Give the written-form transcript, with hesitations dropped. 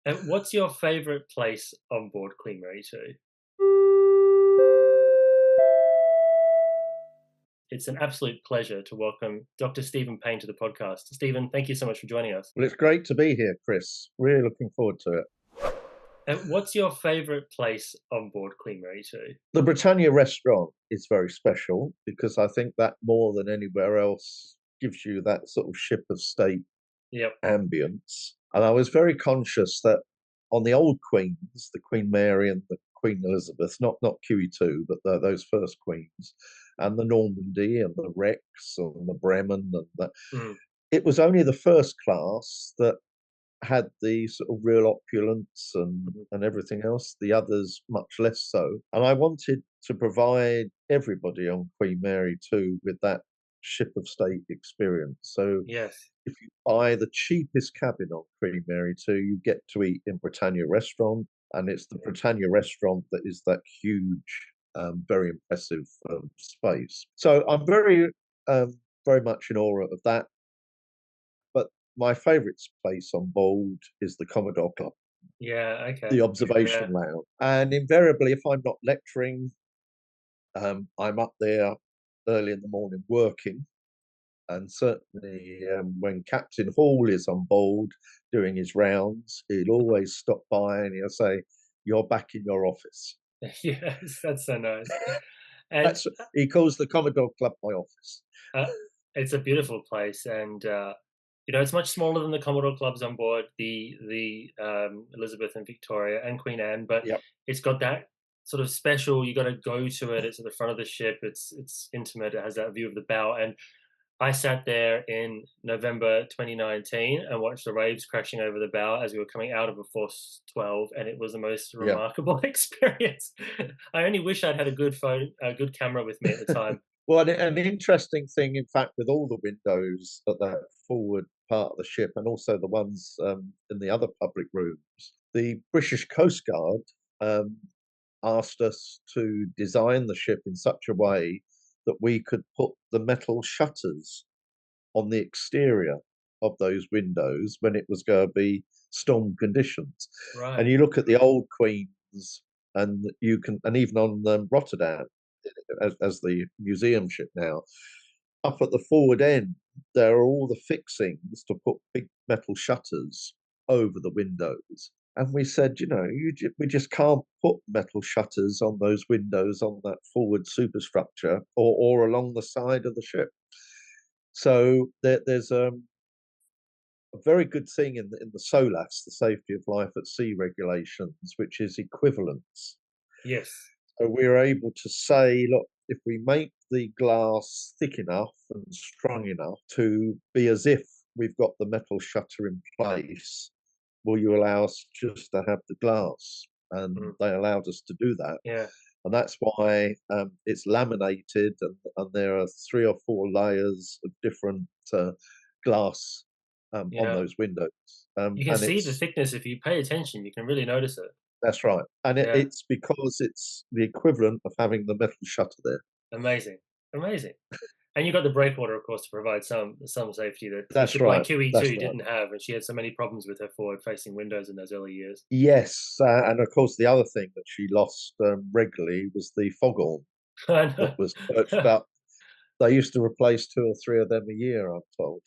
And what's your favourite place on board Queen Mary 2? It's an absolute pleasure to welcome Dr. Stephen Payne to the podcast. Stephen, thank you so much for joining us. Well, it's great to be here, Chris. Really looking forward to it. And what's your favourite place on board Queen Mary 2? The Britannia restaurant is very special because I think that more than anywhere else gives you that sort of ship of state Yep. ambience. And I was very conscious that on the old Queens, the Queen Mary and the Queen Elizabeth, not QE2, but those first Queens, and the Normandy and the Rex and the Bremen Mm. it was only the first class that had the sort of real opulence and everything else, the others much less so. And I wanted to provide everybody on Queen Mary 2 with that ship of state experience. So Yes. if you buy the cheapest cabin on Queen Mary 2, you get to eat in Britannia restaurant. And it's the Britannia restaurant that is that huge, very impressive space. So I'm very much in awe of that. But my favourite space on board is the Commodore Club, Yeah, the okay. observation Yeah. lounge. And invariably, if I'm not lecturing, I'm up there early in the morning working. And certainly when Captain Hall is on board doing his rounds, he'll always stop by and he'll say, "You're back in your office." Yes, that's so nice. And That's He calls the Commodore Club my office. uh, it's a beautiful place, and it's much smaller than the Commodore clubs on board the Elizabeth and Victoria and Queen Anne, but Yep. it's got that sort of special. You got to go to it. It's at the front of the ship. It's intimate. It has that view of the bow, and I sat there in November 2019 and watched the waves crashing over the bow as we were coming out of a Force 12, and it was the most Yeah. remarkable experience. I only wish I'd had a good phone, a good camera with me at the time. Well, an interesting thing, in fact, with all the windows at that forward part of the ship and also the ones in the other public rooms, the British Coast Guard um, asked us to design the ship in such a way that we could put the metal shutters on the exterior of those windows when it was going to be storm conditions. And Right. you look at the old Queens, and you can, and even on Rotterdam, as the museum ship now, up at the forward end, there are all the fixings to put big metal shutters over the windows. And we said, we just can't put metal shutters on those windows on that forward superstructure or along the side of the ship. So there's a very good thing in the SOLAS, the Safety of Life at Sea regulations, which is equivalence. Yes. So we're able to say, look, if we make the glass thick enough and strong enough to be as if we've got the metal shutter in place, will you allow us just to have the glass? And Mm. they allowed us to do that. Yeah. And that's why it's laminated, and there are 3 or 4 layers of different glass on Yeah. those windows. You can And see the thickness if you pay attention. You can really notice it. that's right. And Yeah. it's because it's the equivalent of having the metal shutter there. Amazing. Amazing. And you got the breakwater, of course, to provide some safety that a That's ship like right. That's QE2 right. didn't have, and she had so many problems with her forward-facing windows in those early years. Yes. And of course, the other thing that she lost regularly was the foghorn I that was perched know. up. They used to replace 2 or 3 of them a year, I'm told.